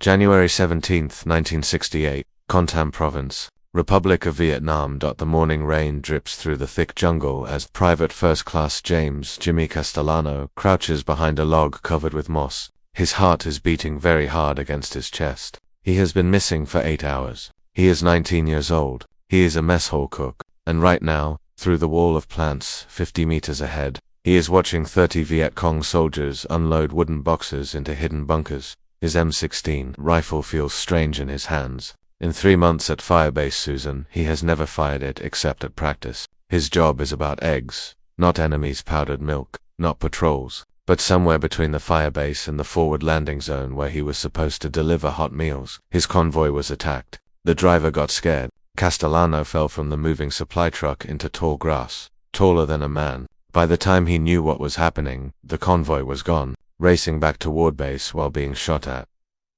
January 17, 1968, Kon Tum Province, Republic of Vietnam. The morning rain drips through the thick jungle as Private First Class James Jimmy Castellano crouches behind a log covered with moss. His heart is beating very hard against his chest. He has been missing for 8 hours. He is 19 years old. He is a mess hall cook. And right now, through the wall of plants 50 meters ahead, he is watching 30 Viet Cong soldiers unload wooden boxes into hidden bunkers. His M16 rifle feels strange in his hands. In 3 months at Firebase Susan, he has never fired it except at practice. His job is about eggs, not enemies' powdered milk, not patrols, but somewhere between the firebase and the forward landing zone where he was supposed to deliver hot meals. His convoy was attacked. The driver got scared. Castellano fell from the moving supply truck into tall grass, taller than a man. By the time he knew what was happening, the convoy was gone, racing back toward base while being shot at.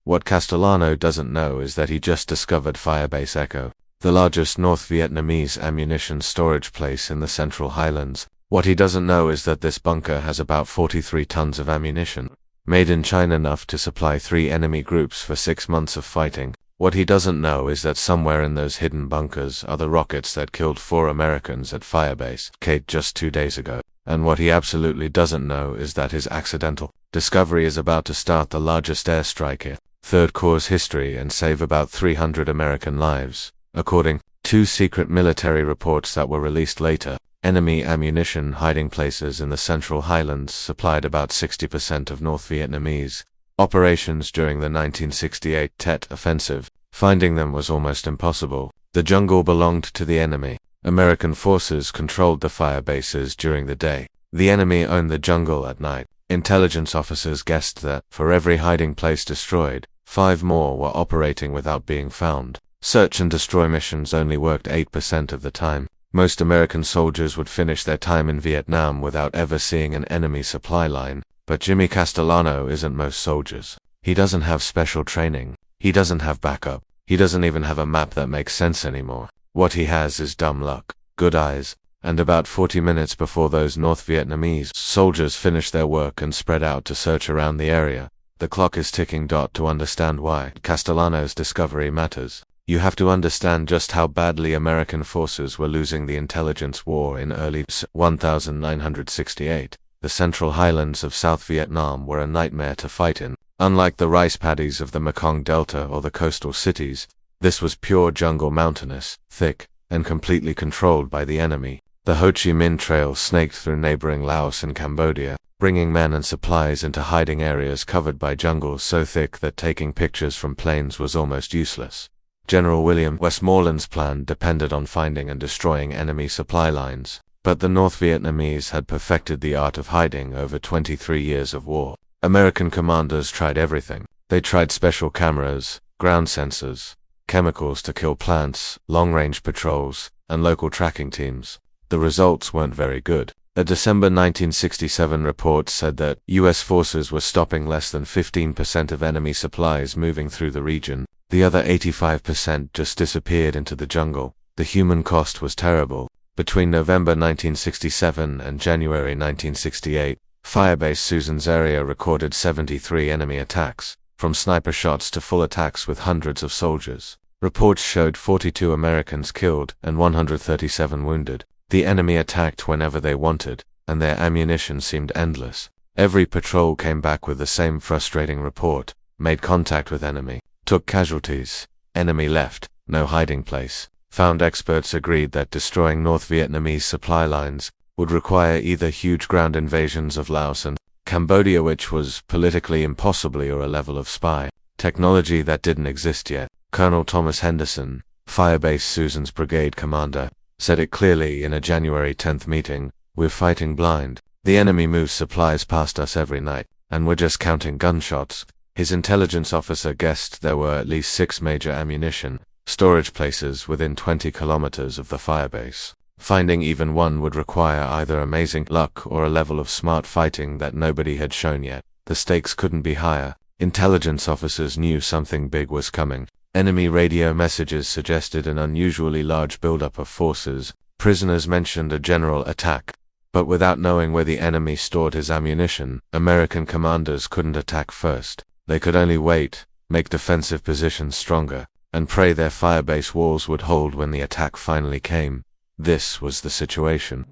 What Castellano doesn't know is that he just discovered Firebase Echo, the largest North Vietnamese ammunition storage place in the Central Highlands. What he doesn't know is that this bunker has about 43 tons of ammunition, made in China, enough to supply 3 enemy groups for 6 months of fighting. What he doesn't know is that somewhere in those hidden bunkers are the rockets that killed 4 Americans at Firebase Echo just 2 days ago. And what he absolutely doesn't know is that his accidental discovery is about to start the largest airstrike in Third Corps' history and save about 300 American lives. According to secret military reports that were released later, enemy ammunition hiding places in the Central Highlands supplied about 60% of North Vietnamese operations during the 1968 Tet Offensive. Finding them was almost impossible. The jungle belonged to the enemy. American forces controlled the fire bases during the day. The enemy owned the jungle at night. Intelligence officers guessed that, for every hiding place destroyed, 5 more were operating without being found. Search and destroy missions only worked 8% of the time. Most American soldiers would finish their time in Vietnam without ever seeing an enemy supply line. But Jimmy Castellano isn't most soldiers. He doesn't have special training. He doesn't have backup. He doesn't even have a map that makes sense anymore. What he has is dumb luck, good eyes, and about 40 minutes before those North Vietnamese soldiers finish their work and spread out to search around the area, the clock is ticking. To understand why Castellano's discovery matters, you have to understand just how badly American forces were losing the intelligence war in early 1968. The Central Highlands of South Vietnam were a nightmare to fight in. Unlike the rice paddies of the Mekong Delta or the coastal cities, this was pure jungle, mountainous, thick, and completely controlled by the enemy. The Ho Chi Minh Trail snaked through neighboring Laos and Cambodia, bringing men and supplies into hiding areas covered by jungle so thick that taking pictures from planes was almost useless. General William Westmoreland's plan depended on finding and destroying enemy supply lines. But the North Vietnamese had perfected the art of hiding over 23 years of war. American commanders tried everything. They tried special cameras, ground sensors, chemicals to kill plants, long-range patrols, and local tracking teams. The results weren't very good. A December 1967 report said that U.S. forces were stopping less than 15% of enemy supplies moving through the region. The other 85% just disappeared into the jungle. The human cost was terrible. Between November 1967 and January 1968, Firebase Susan's area recorded 73 enemy attacks, from sniper shots to full attacks with hundreds of soldiers. Reports showed 42 Americans killed and 137 wounded. The enemy attacked whenever they wanted, and their ammunition seemed endless. Every patrol came back with the same frustrating report: made contact with enemy, took casualties, enemy left, no hiding place. Found experts agreed that destroying North Vietnamese supply lines would require either huge ground invasions of Laos and Cambodia, which was politically impossible, or a level of spy technology that didn't exist yet. Colonel Thomas Henderson, Firebase Susan's brigade commander, said it clearly in a January 10th meeting: "We're fighting blind. The enemy moves supplies past us every night, and we're just counting gunshots." His intelligence officer guessed there were at least 6 major ammunition storage places within 20 kilometers of the firebase. Finding even one would require either amazing luck or a level of smart fighting that nobody had shown yet. The stakes couldn't be higher. Intelligence officers knew something big was coming. Enemy radio messages suggested an unusually large buildup of forces. Prisoners mentioned a general attack. But without knowing where the enemy stored his ammunition, American commanders couldn't attack first. They could only wait, make defensive positions stronger, and pray their firebase walls would hold when the attack finally came. This was the situation.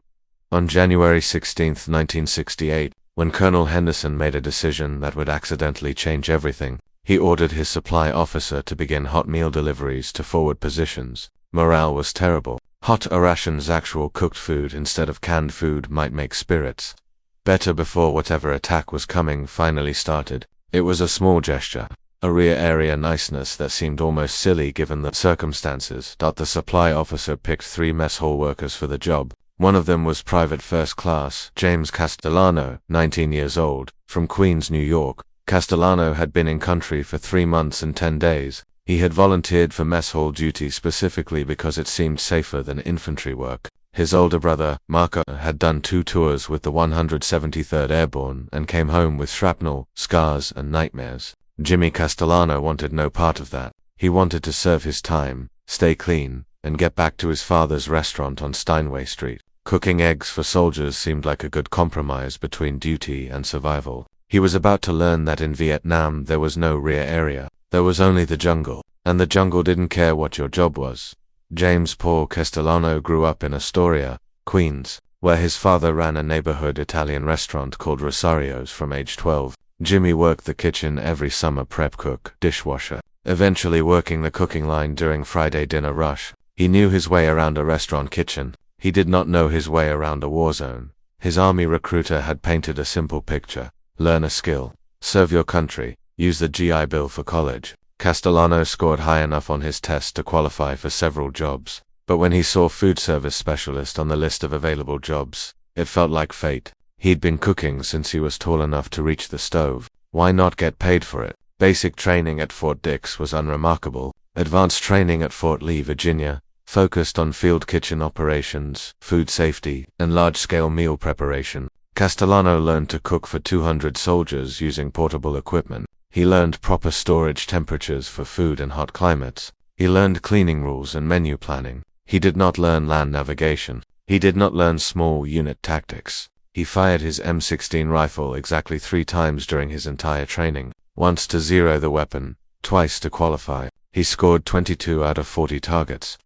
On January 16, 1968, when Colonel Henderson made a decision that would accidentally change everything, he ordered his supply officer to begin hot meal deliveries to forward positions. Morale was terrible. Hot rations, actual cooked food instead of canned food, might make spirits better before whatever attack was coming finally started. It was a small gesture, a rear area niceness that seemed almost silly given the circumstances. The supply officer picked 3 mess hall workers for the job. One of them was Private First Class James Castellano, 19 years old, from Queens, New York. Castellano had been in country for 3 months and 10 days. He had volunteered for mess hall duty specifically because it seemed safer than infantry work. His older brother, Marco, had done 2 tours with the 173rd Airborne and came home with shrapnel, scars, and nightmares. Jimmy Castellano wanted no part of that. He wanted to serve his time, stay clean, and get back to his father's restaurant on Steinway Street. Cooking eggs for soldiers seemed like a good compromise between duty and survival. He was about to learn that in Vietnam there was no rear area. There was only the jungle, and the jungle didn't care what your job was. James Paul Castellano grew up in Astoria, Queens, where his father ran a neighborhood Italian restaurant called Rosario's from age 12. Jimmy worked the kitchen every summer, prep cook, dishwasher, eventually working the cooking line during Friday dinner rush. He knew his way around a restaurant kitchen. He did not know his way around a war zone. His army recruiter had painted a simple picture. Learn a skill. Serve your country. Use the GI Bill for college. Castellano scored high enough on his test to qualify for several jobs. But when he saw food service specialist on the list of available jobs, it felt like fate. He'd been cooking since he was tall enough to reach the stove. Why not get paid for it? Basic training at Fort Dix was unremarkable. Advanced training at Fort Lee, Virginia, focused on field kitchen operations, food safety, and large-scale meal preparation. Castellano learned to cook for 200 soldiers using portable equipment. He learned proper storage temperatures for food in hot climates. He learned cleaning rules and menu planning. He did not learn land navigation. He did not learn small unit tactics. He fired his M16 rifle exactly 3 times during his entire training. Once to zero the weapon, twice to qualify. He scored 22 out of 40 targets,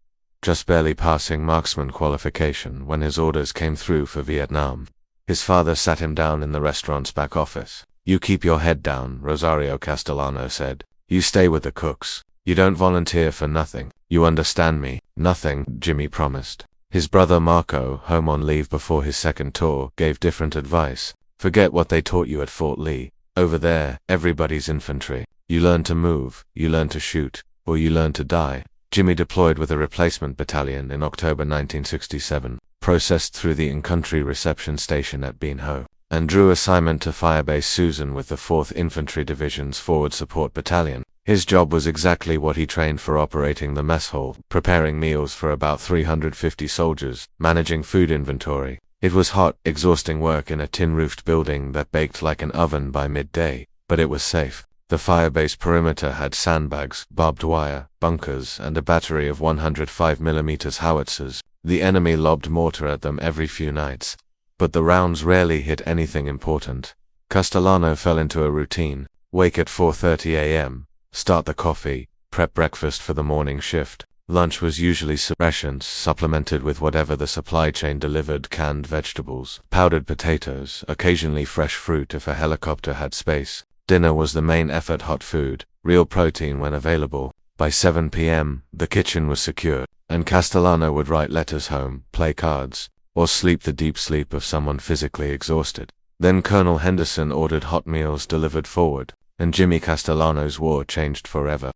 just barely passing marksman qualification when his orders came through for Vietnam. His father sat him down in the restaurant's back office. "You keep your head down," Rosario Castellano said. "You stay with the cooks. You don't volunteer for nothing. You understand me?" "Nothing," Jimmy promised. His brother Marco, home on leave before his second tour, gave different advice. "Forget what they taught you at Fort Lee. Over there, everybody's infantry. You learn to move, you learn to shoot, or you learn to die." Jimmy deployed with a replacement battalion in October 1967, processed through the in-country reception station at Bean Ho, and drew assignment to Firebase Susan with the 4th Infantry Division's Forward Support Battalion. His job was exactly what he trained for: operating the mess hall, preparing meals for about 350 soldiers, managing food inventory. It was hot, exhausting work in a tin-roofed building that baked like an oven by midday, but it was safe. The firebase perimeter had sandbags, barbed wire, bunkers, and a battery of 105mm howitzers. The enemy lobbed mortar at them every few nights, but the rounds rarely hit anything important. Castellano fell into a routine: wake at 4:30 a.m., start the coffee, prep breakfast for the morning shift. Lunch was usually rations supplemented with whatever the supply chain delivered: canned vegetables, powdered potatoes, occasionally fresh fruit if a helicopter had space. Dinner was the main effort: hot food, real protein when available. By 7 p.m., the kitchen was secure, and Castellano would write letters home, play cards, or sleep the deep sleep of someone physically exhausted. Then Colonel Henderson ordered hot meals delivered forward, and Jimmy Castellano's war changed forever.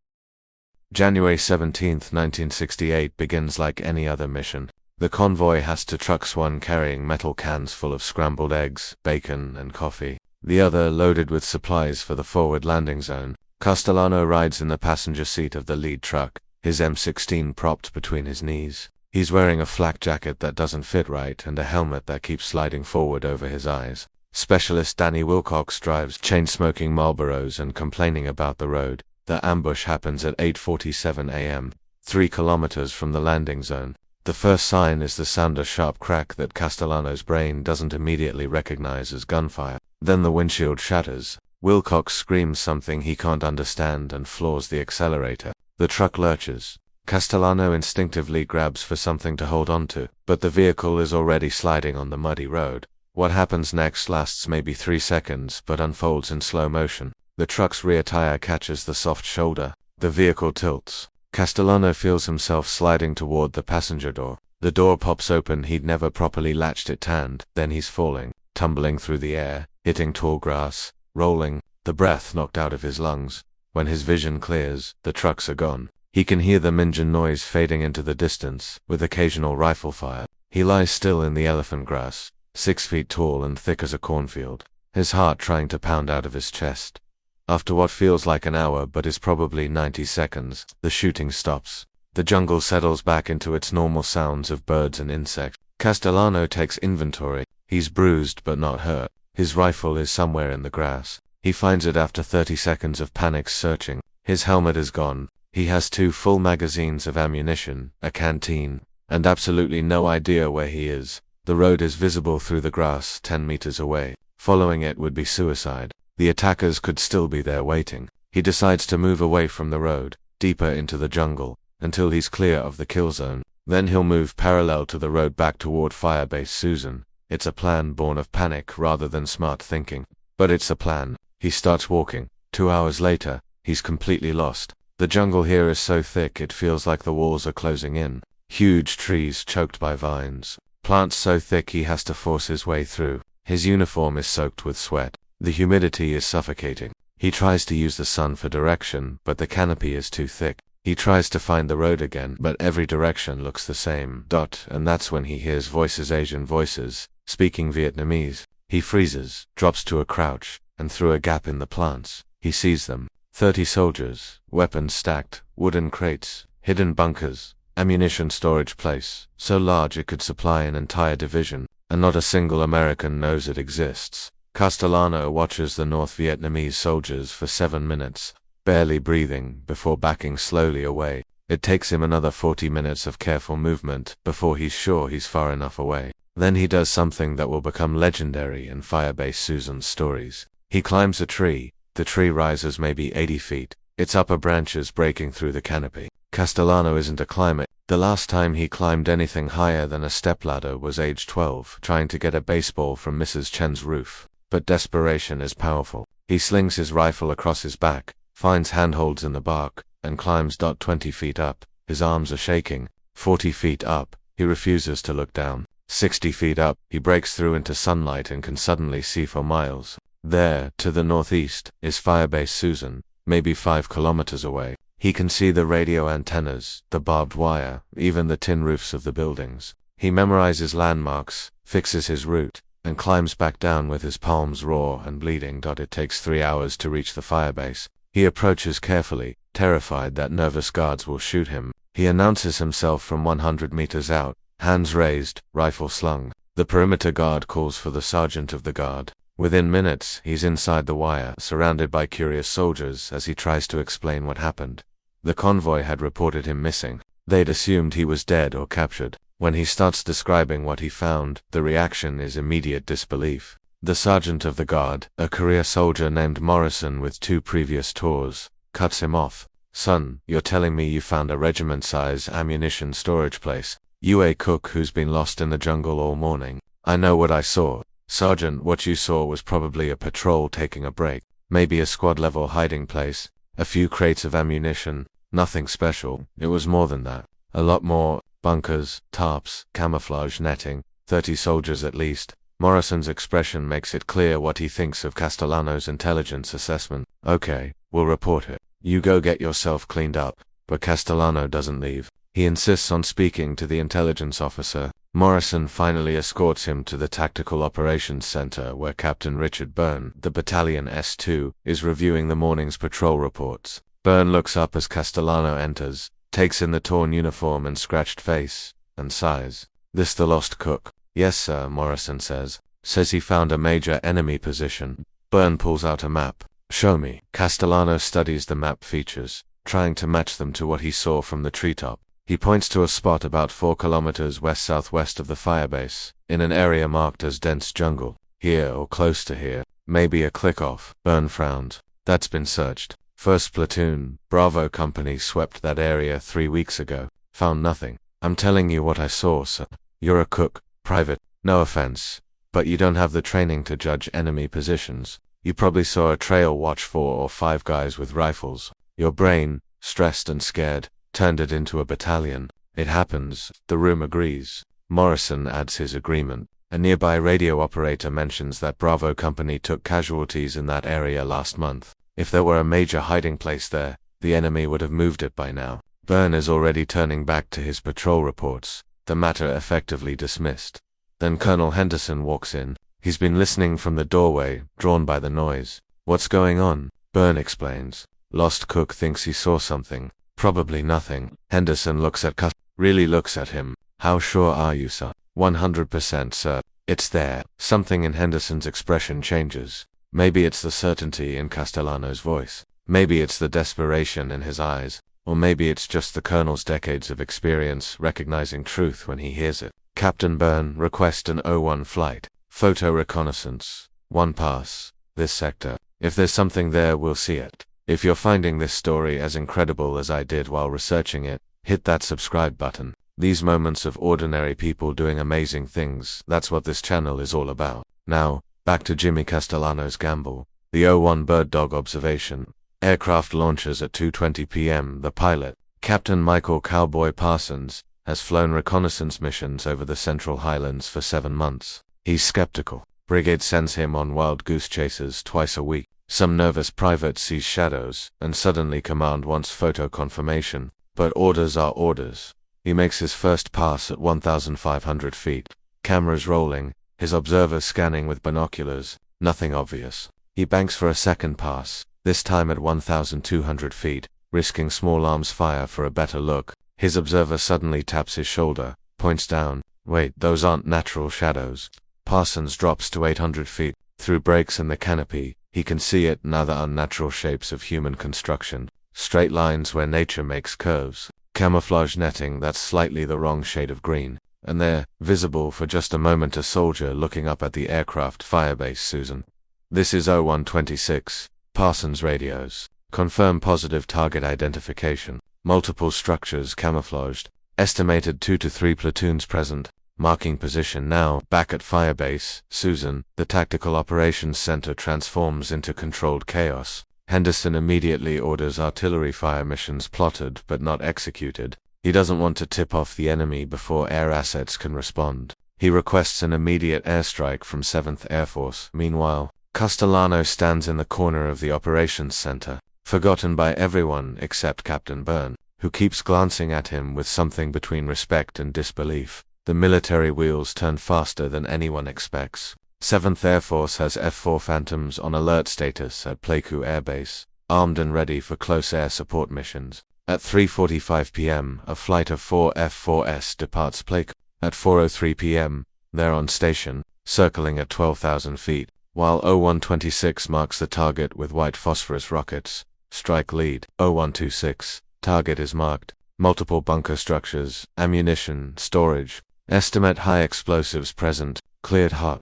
January 17, 1968 begins like any other mission. The convoy has 2 trucks, one carrying metal cans full of scrambled eggs, bacon, and coffee, the other loaded with supplies for the forward landing zone. Castellano rides in the passenger seat of the lead truck, his M16 propped between his knees. He's wearing a flak jacket that doesn't fit right and a helmet that keeps sliding forward over his eyes. Specialist Danny Wilcox drives chain-smoking Marlboros and complaining about the road. The ambush happens at 8:47 a.m., 3 kilometers from the landing zone. The first sign is the sound, a sharp crack that Castellano's brain doesn't immediately recognize as gunfire. Then the windshield shatters, Wilcox screams something he can't understand and floors the accelerator. The truck lurches. Castellano instinctively grabs for something to hold onto, but the vehicle is already sliding on the muddy road. What happens next lasts maybe 3 seconds but unfolds in slow motion. The truck's rear tire catches the soft shoulder. The vehicle tilts. Castellano feels himself sliding toward the passenger door. The door pops open. He'd never properly latched it tanned. Then he's falling, tumbling through the air, hitting tall grass, rolling, the breath knocked out of his lungs. When his vision clears, the trucks are gone. He can hear the engine noise fading into the distance, with occasional rifle fire. He lies still in the elephant grass, 6 feet tall and thick as a cornfield, his heart trying to pound out of his chest. After what feels like an hour but is probably 90 seconds, the shooting stops. The jungle settles back into its normal sounds of birds and insects. Castellano takes inventory. He's bruised but not hurt. His rifle is somewhere in the grass. He finds it after 30 seconds of panicked searching. His helmet is gone. He has 2 full magazines of ammunition, a canteen, and absolutely no idea where he is. The road is visible through the grass 10 meters away. Following it would be suicide. The attackers could still be there waiting. He decides to move away from the road, deeper into the jungle, until he's clear of the kill zone. Then he'll move parallel to the road back toward Firebase Susan. It's a plan born of panic rather than smart thinking. But it's a plan. He starts walking. 2 hours later, he's completely lost. The jungle here is so thick it feels like the walls are closing in. Huge trees choked by vines. Plants so thick he has to force his way through. His uniform is soaked with sweat. The humidity is suffocating. He tries to use the sun for direction, but the canopy is too thick. He tries to find the road again, but every direction looks the same. And that's when he hears voices, Asian voices, speaking Vietnamese. He freezes, drops to a crouch, and through a gap in the plants, he sees them. 30 soldiers, weapons stacked, wooden crates, hidden bunkers, ammunition storage place, so large it could supply an entire division, and not a single American knows it exists. Castellano watches the North Vietnamese soldiers for 7 minutes, barely breathing, before backing slowly away. It takes him another 40 minutes of careful movement before he's sure he's far enough away. Then he does something that will become legendary in Firebase Susan's stories. He climbs a tree. The tree rises maybe 80 feet, its upper branches breaking through the canopy. Castellano isn't a climber. The last time he climbed anything higher than a stepladder was age 12, trying to get a baseball from Mrs. Chen's roof. But desperation is powerful. He slings his rifle across his back, finds handholds in the bark, and climbs. 20 feet up. His arms are shaking. 40 feet up. He refuses to look down. 60 feet up. He breaks through into sunlight and can suddenly see for miles. There, to the northeast, is Firebase Susan, maybe 5 kilometers away. He can see the radio antennas, the barbed wire, even the tin roofs of the buildings. He memorizes landmarks, fixes his route, and climbs back down with his palms raw and bleeding. It takes 3 hours to reach the firebase. He approaches carefully, terrified that nervous guards will shoot him. He announces himself from 100 meters out, hands raised, rifle slung. The perimeter guard calls for the sergeant of the guard. Within minutes, he's inside the wire, surrounded by curious soldiers as he tries to explain what happened. The convoy had reported him missing. They'd assumed he was dead or captured. When he starts describing what he found, the reaction is immediate disbelief. The sergeant of the guard, a career soldier named Morrison with 2 previous tours, cuts him off. "Son, you're telling me you found a regiment-size ammunition storage place? You a cook who's been lost in the jungle all morning?" "I know what I saw." "Sergeant, what you saw was probably a patrol taking a break. Maybe a squad-level hiding place. A few crates of ammunition. Nothing special. It was more than that. A lot more. Bunkers, tarps, camouflage netting. 30 soldiers at least." Morrison's expression makes it clear what he thinks of Castellano's intelligence assessment. "Okay, we'll report it. You go get yourself cleaned up." But Castellano doesn't leave. He insists on speaking to the intelligence officer. Morrison finally escorts him to the Tactical Operations Center where Captain Richard Byrne, the Battalion S2, is reviewing the morning's patrol reports. Byrne looks up as Castellano enters, takes in the torn uniform and scratched face, and sighs. "This the lost cook?" "Yes, sir," Morrison says. "Says he found a major enemy position." Byrne pulls out a map. "Show me." Castellano studies the map features, trying to match them to what he saw from the treetop. He points to a spot about 4 kilometers west-southwest of the firebase, in an area marked as dense jungle. "Here or close to here." Maybe a click-off. Byrne frowned. That's been searched. 1st Platoon, Bravo Company swept that area 3 weeks ago. Found nothing. I'm telling you what I saw, sir. You're a cook, private, no offense, but you don't have the training to judge enemy positions. You probably saw a trail watch 4 or 5 guys with rifles. Your brain, stressed and scared, turned it into a battalion. It happens, the room agrees. Morrison adds his agreement. A nearby radio operator mentions that Bravo Company took casualties in that area last month. If there were a major hiding place there, the enemy would have moved it by now. Byrne is already turning back to his patrol reports, the matter effectively dismissed. Then Colonel Henderson walks in. He's been listening from the doorway, drawn by the noise. What's going on? Byrne explains. Lost cook thinks he saw something. Probably nothing. Henderson looks at really looks at him. How sure are you, sir? 100%, sir. It's there. Something in Henderson's expression changes. Maybe it's the certainty in Castellano's voice. Maybe it's the desperation in his eyes. Or maybe it's just the Colonel's decades of experience recognizing truth when he hears it. Captain Byrne, request an O1 flight. Photo reconnaissance. 1 pass. This sector. If there's something there, we'll see it. If you're finding this story as incredible as I did while researching it, hit that subscribe button. These moments of ordinary people doing amazing things, that's what this channel is all about. Now, back to Jimmy Castellano's gamble. The O1 bird dog observation. Aircraft launches at 2:20 p.m. The pilot, Captain Michael Cowboy Parsons, has flown reconnaissance missions over the Central Highlands for 7 months. He's skeptical. Brigade sends him on wild goose chases twice a week. Some nervous private sees shadows, and suddenly command wants photo confirmation. But orders are orders. He makes his first pass at 1,500 feet. Cameras rolling, his observer scanning with binoculars. Nothing obvious. He banks for a second pass, this time at 1,200 feet, risking small arms fire for a better look. His observer suddenly taps his shoulder, points down. Wait, those aren't natural shadows. Parsons drops to 800 feet. Through breaks in the canopy, he can see it and other unnatural shapes of human construction. Straight lines where nature makes curves. Camouflage netting that's slightly the wrong shade of green. And there, visible for just a moment, a soldier looking up at the aircraft. Firebase Susan. This is O126. Parsons radios. Confirm positive target identification. Multiple structures camouflaged. Estimated 2 to 3 platoons present. Marking position now. Back at Firebase Susan, the Tactical Operations Center transforms into controlled chaos. Henderson immediately orders artillery fire missions plotted but not executed. He doesn't want to tip off the enemy before air assets can respond. He requests an immediate airstrike from 7th Air Force. Meanwhile, Castellano stands in the corner of the operations center, forgotten by everyone except Captain Byrne, who keeps glancing at him with something between respect and disbelief. The military wheels turn faster than anyone expects. 7th Air Force has F-4 Phantoms on alert status at Pleiku Air Base, armed and ready for close air support missions. At 3:45 p.m., a flight of 4 F-4S departs Pleiku. At 4:03 p.m., they're on station, circling at 12,000 feet, while O126 marks the target with white phosphorus rockets. Strike lead. O126. Target is marked. Multiple bunker structures, ammunition, storage. Estimate high explosives present. Cleared hot.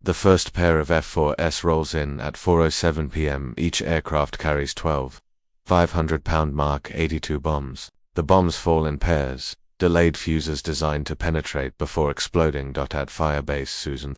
The first pair of F-4S rolls in at 4:07 p.m. Each aircraft carries 12 500-pound Mark 82 bombs. The bombs fall in pairs, delayed fuses designed to penetrate before exploding. At Firebase Susan,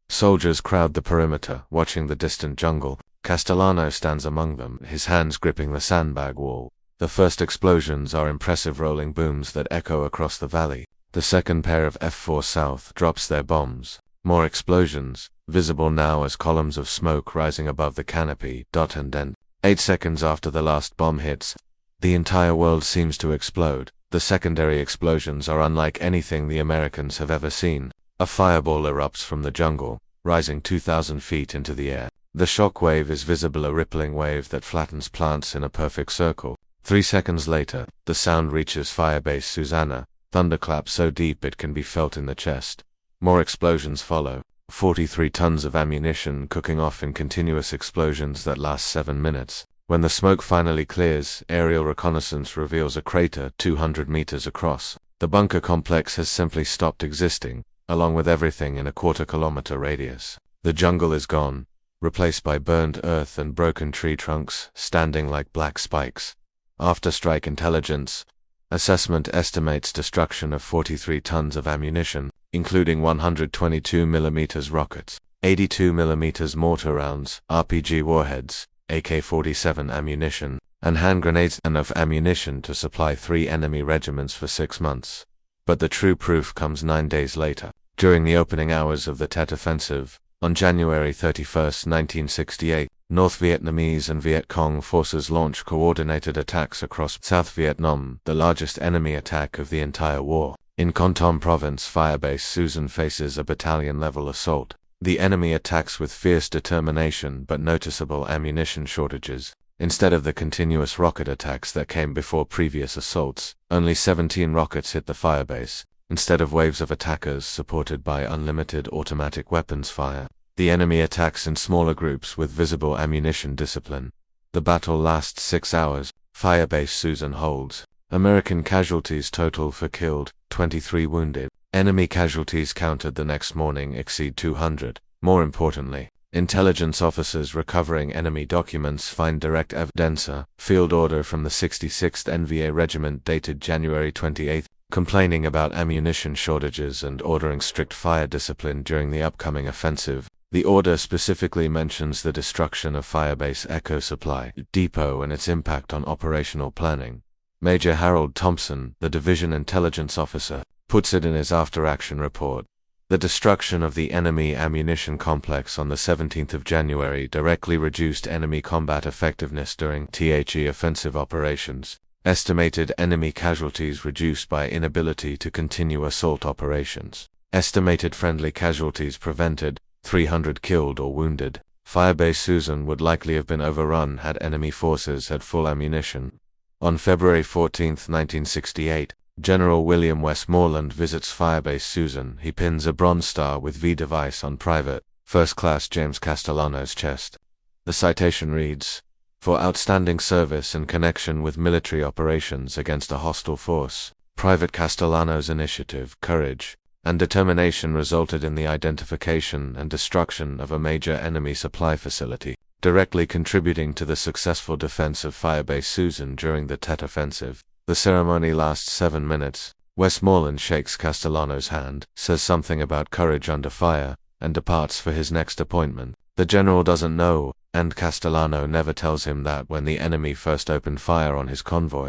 soldiers crowd the perimeter, watching the distant jungle. Castellano stands among them, his hands gripping the sandbag wall. The first explosions are impressive rolling booms that echo across the valley. The second pair of F-4 South drops their bombs. More explosions, visible now as columns of smoke rising above the canopy. And then, 8 seconds after the last bomb hits, the entire world seems to explode. The secondary explosions are unlike anything the Americans have ever seen. A fireball erupts from the jungle, rising 2,000 feet into the air. The shock wave is visible, a rippling wave that flattens plants in a perfect circle. 3 seconds later, the sound reaches Firebase Susanna, thunderclap so deep it can be felt in the chest. More explosions follow, 43 tons of ammunition cooking off in continuous explosions that last 7 minutes. When the smoke finally clears, aerial reconnaissance reveals a crater 200 meters across. The bunker complex has simply stopped existing, along with everything in a quarter-kilometer radius. The jungle is gone, replaced by burned earth and broken tree trunks, standing like black spikes. After-strike intelligence assessment estimates destruction of 43 tons of ammunition, including 122 mm rockets, 82 mm mortar rounds, RPG warheads, AK-47 ammunition, and hand grenades, enough ammunition to supply 3 enemy regiments for 6 months. But the true proof comes 9 days later. During the opening hours of the Tet Offensive, on January 31, 1968, North Vietnamese and Viet Cong forces launched coordinated attacks across South Vietnam, the largest enemy attack of the entire war. In Kon Tum Province, Firebase Susan faces a battalion-level assault. The enemy attacks with fierce determination but noticeable ammunition shortages. Instead of the continuous rocket attacks that came before previous assaults, only 17 rockets hit the firebase, instead of waves of attackers supported by unlimited automatic weapons fire. The enemy attacks in smaller groups with visible ammunition discipline. The battle lasts 6 hours. Firebase Susan holds. American casualties total for killed, 23 wounded. Enemy casualties counted the next morning exceed 200. More importantly, intelligence officers recovering enemy documents find direct evidence. Field order from the 66th NVA Regiment dated January 28, complaining about ammunition shortages and ordering strict fire discipline during the upcoming offensive. The order specifically mentions the destruction of Firebase Echo supply depot and its impact on operational planning. Major Harold Thompson, the division intelligence officer, puts it in his after-action report. The destruction of the enemy ammunition complex on the 17th of January directly reduced enemy combat effectiveness during THE offensive operations. Estimated enemy casualties reduced by inability to continue assault operations. Estimated friendly casualties prevented, 300 killed or wounded. Firebase Susan would likely have been overrun had enemy forces had full ammunition. On February 14, 1968, General William Westmoreland visits Firebase Susan. He pins a bronze star with V device on Private, First Class James Castellano's chest. The citation reads, "For outstanding service in connection with military operations against a hostile force, Private Castellano's initiative, courage, and determination resulted in the identification and destruction of a major enemy supply facility, directly contributing to the successful defense of Firebase Susan during the Tet Offensive." The ceremony lasts 7 minutes. Westmoreland shakes Castellano's hand, says something about courage under fire, and departs for his next appointment. The general doesn't know, and Castellano never tells him that when the enemy first opened fire on his convoy,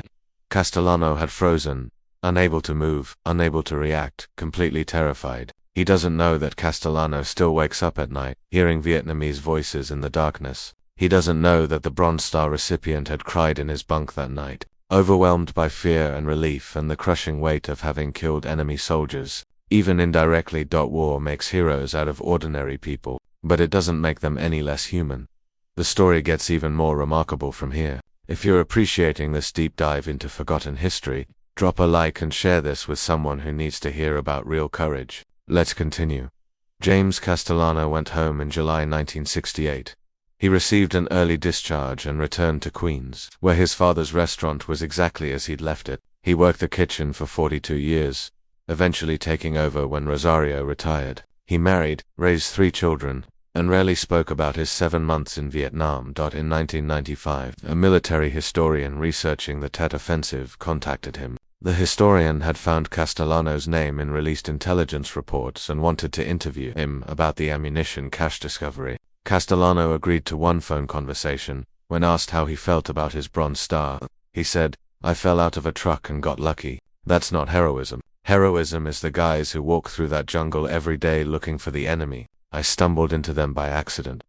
Castellano had frozen, unable to move, unable to react, completely terrified. He doesn't know that Castellano still wakes up at night, hearing Vietnamese voices in the darkness. He doesn't know that the Bronze Star recipient had cried in his bunk that night, overwhelmed by fear and relief and the crushing weight of having killed enemy soldiers. Even indirectly, war makes heroes out of ordinary people, but it doesn't make them any less human. The story gets even more remarkable from here. If you're appreciating this deep dive into forgotten history, drop a like and share this with someone who needs to hear about real courage. Let's continue. James Castellano went home in July 1968. He received an early discharge and returned to Queens, where his father's restaurant was exactly as he'd left it. He worked the kitchen for 42 years, eventually taking over when Rosario retired. He married, raised 3 children, and rarely spoke about his 7 months in Vietnam. In 1995, a military historian researching the Tet Offensive contacted him. The historian had found Castellano's name in released intelligence reports and wanted to interview him about the ammunition cache discovery. Castellano agreed to one phone conversation. When asked how he felt about his Bronze Star, he said, "I fell out of a truck and got lucky. That's not heroism. Heroism is the guys who walk through that jungle every day looking for the enemy. I stumbled into them by accident."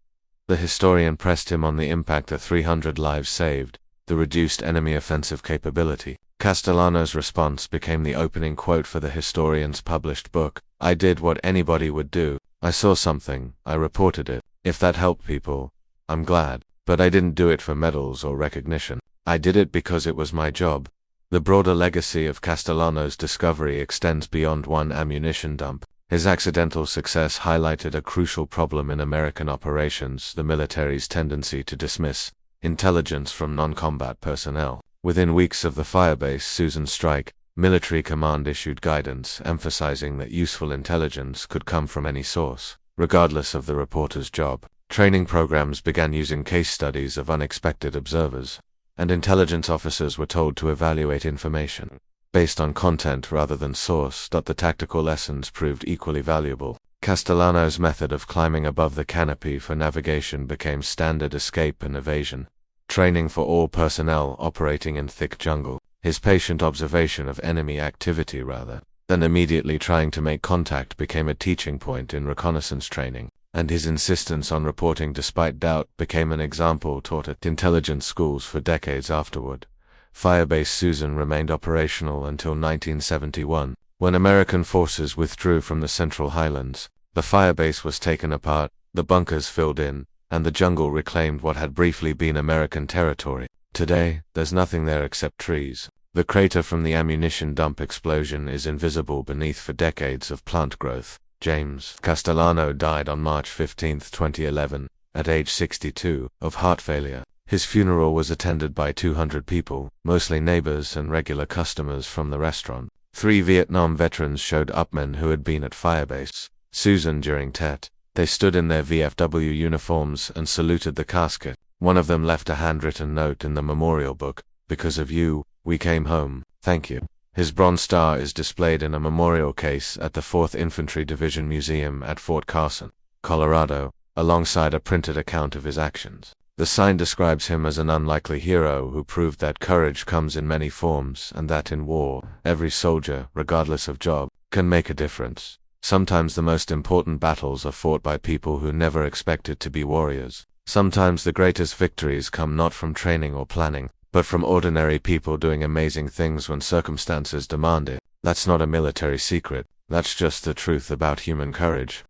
The historian pressed him on the impact that 300 lives saved, the reduced enemy offensive capability. Castellano's response became the opening quote for the historian's published book. "I did what anybody would do. I saw something, I reported it. If that helped people, I'm glad. But I didn't do it for medals or recognition. I did it because it was my job." The broader legacy of Castellano's discovery extends beyond one ammunition dump. His accidental success highlighted a crucial problem in American operations: the military's tendency to dismiss intelligence from non-combat personnel. Within weeks of the Firebase Susan strike, military command issued guidance emphasizing that useful intelligence could come from any source, regardless of the reporter's job. Training programs began using case studies of unexpected observers, and intelligence officers were told to evaluate information based on content rather than source. The tactical lessons proved equally valuable. Castellano's method of climbing above the canopy for navigation became standard escape and evasion training for all personnel operating in thick jungle. His patient observation of enemy activity rather than immediately trying to make contact became a teaching point in reconnaissance training, and his insistence on reporting despite doubt became an example taught at intelligence schools for decades afterward. Firebase Susan remained operational until 1971, when American forces withdrew from the Central Highlands. The firebase was taken apart, the bunkers filled in, and the jungle reclaimed what had briefly been American territory. Today, there's nothing there except trees. The crater from the ammunition dump explosion is invisible beneath for decades of plant growth. James Castellano died on March 15, 2011, at age 62, of heart failure. His funeral was attended by 200 people, mostly neighbors and regular customers from the restaurant. 3 Vietnam veterans showed up, men who had been at Firebase Susan during Tet. They stood in their VFW uniforms and saluted the casket. One of them left a handwritten note in the memorial book: "Because of you, we came home, thank you." His bronze star is displayed in a memorial case at the 4th Infantry Division Museum at Fort Carson, Colorado, alongside a printed account of his actions. The sign describes him as an unlikely hero who proved that courage comes in many forms and that in war, every soldier, regardless of job, can make a difference. Sometimes the most important battles are fought by people who never expected to be warriors. Sometimes the greatest victories come not from training or planning, but from ordinary people doing amazing things when circumstances demand it. That's not a military secret, that's just the truth about human courage.